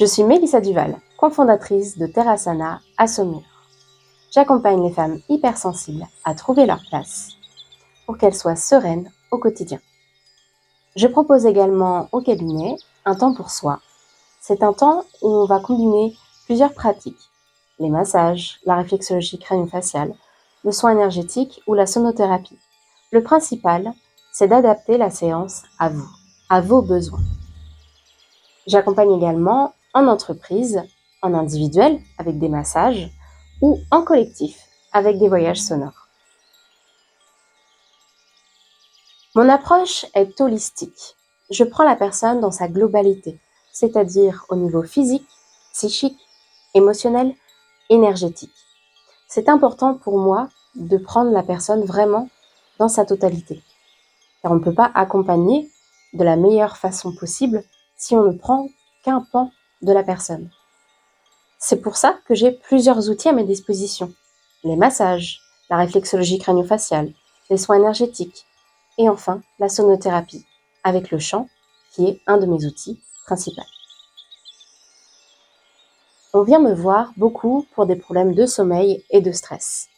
Je suis Mélissa Duval, cofondatrice de Terrasana à Saumur. J'accompagne les femmes hypersensibles à trouver leur place pour qu'elles soient sereines au quotidien. Je propose également au cabinet un temps pour soi. C'est un temps où on va combiner plusieurs pratiques, les massages, la réflexologie crânio-faciale, le soin énergétique ou la sonothérapie. Le principal, c'est d'adapter la séance à vous, à vos besoins. J'accompagne également en entreprise, en individuel avec des massages ou en collectif avec des voyages sonores. Mon approche est holistique. Je prends la personne dans sa globalité, c'est-à-dire au niveau physique, psychique, émotionnel, énergétique. C'est important pour moi de prendre la personne vraiment dans sa totalité, car on ne peut pas accompagner de la meilleure façon possible si on ne prend qu'un pan de la personne. C'est pour ça que j'ai plusieurs outils à mes dispositions. Les massages, la réflexologie crânio-faciale, les soins énergétiques et enfin la sonothérapie avec le chant qui est un de mes outils principaux. On vient me voir beaucoup pour des problèmes de sommeil et de stress.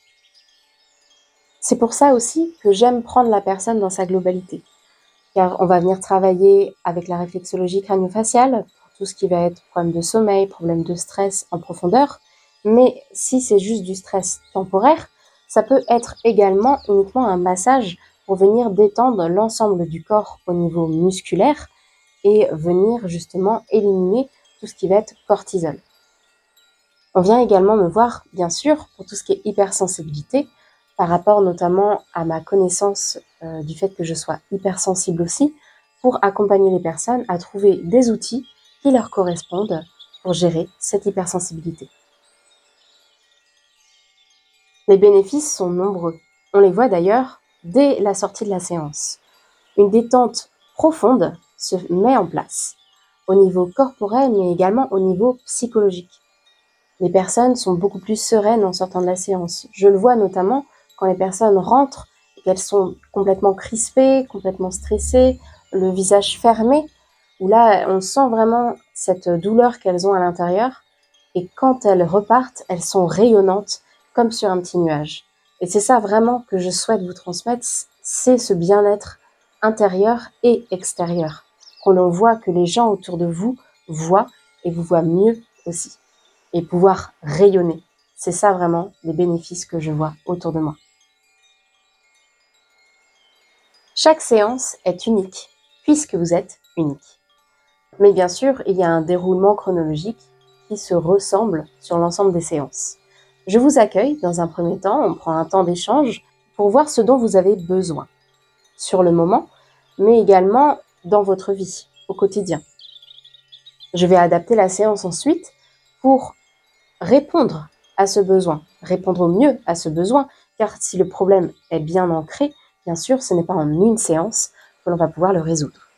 C'est pour ça aussi que j'aime prendre la personne dans sa globalité, car on va venir travailler avec la réflexologie crânio-faciale pour tout ce qui va être problème de sommeil, problème de stress en profondeur, mais si c'est juste du stress temporaire, ça peut être également uniquement un massage pour venir détendre l'ensemble du corps au niveau musculaire et venir justement éliminer tout ce qui va être cortisol. On vient également me voir, bien sûr, pour tout ce qui est hypersensibilité, par rapport notamment à ma connaissance du fait que je sois hypersensible aussi, pour accompagner les personnes à trouver des outils qui leur correspondent pour gérer cette hypersensibilité. Les bénéfices sont nombreux. On les voit d'ailleurs dès la sortie de la séance. Une détente profonde se met en place, au niveau corporel, mais également au niveau psychologique. Les personnes sont beaucoup plus sereines en sortant de la séance. Je le vois notamment quand les personnes rentrent et qu'elles sont complètement crispées, complètement stressées, le visage fermé, où là, on sent vraiment cette douleur qu'elles ont à l'intérieur. Et quand elles repartent, elles sont rayonnantes comme sur un petit nuage. Et c'est ça vraiment que je souhaite vous transmettre, c'est ce bien-être intérieur et extérieur. Qu'on voit que les gens autour de vous voient et vous voient mieux aussi. Et pouvoir rayonner. C'est ça vraiment les bénéfices que je vois autour de moi. Chaque séance est unique, puisque vous êtes unique. Mais bien sûr, il y a un déroulement chronologique qui se ressemble sur l'ensemble des séances. Je vous accueille dans un premier temps, on prend un temps d'échange pour voir ce dont vous avez besoin, sur le moment, mais également dans votre vie, au quotidien. Je vais adapter la séance ensuite pour répondre à ce besoin, répondre au mieux à ce besoin, car si le problème est bien ancré, bien sûr, ce n'est pas en une séance que l'on va pouvoir le résoudre.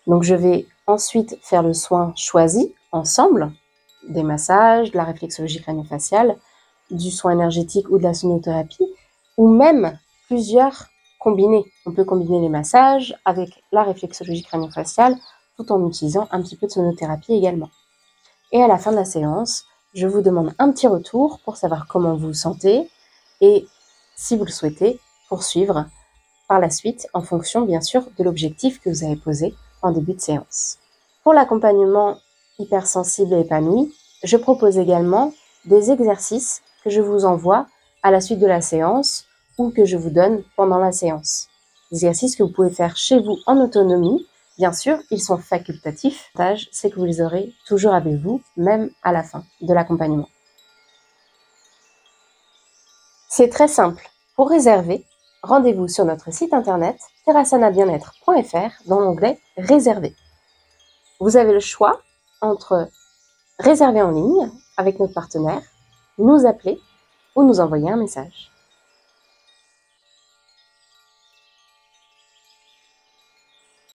Donc je vais ensuite faire le soin choisi ensemble, des massages, de la réflexologie crânio-faciale, du soin énergétique ou de la sonothérapie, ou même plusieurs combinés. On peut combiner les massages avec la réflexologie crânio-faciale tout en utilisant un petit peu de sonothérapie également. Et à la fin de la séance, je vous demande un petit retour pour savoir comment vous vous sentez et, si vous le souhaitez, poursuivre par la suite en fonction, bien sûr, de l'objectif que vous avez posé en début de séance. Pour l'accompagnement hypersensible et épanoui, je propose également des exercices que je vous envoie à la suite de la séance ou que je vous donne pendant la séance. Des exercices que vous pouvez faire chez vous en autonomie. Bien sûr, ils sont facultatifs. L'avantage, c'est que vous les aurez toujours avec vous, même à la fin de l'accompagnement. C'est très simple. Pour réserver, rendez-vous sur notre site internet terrasanabienêtre.fr dans l'onglet « Réserver ». Vous avez le choix entre réserver en ligne avec notre partenaire, nous appeler ou nous envoyer un message.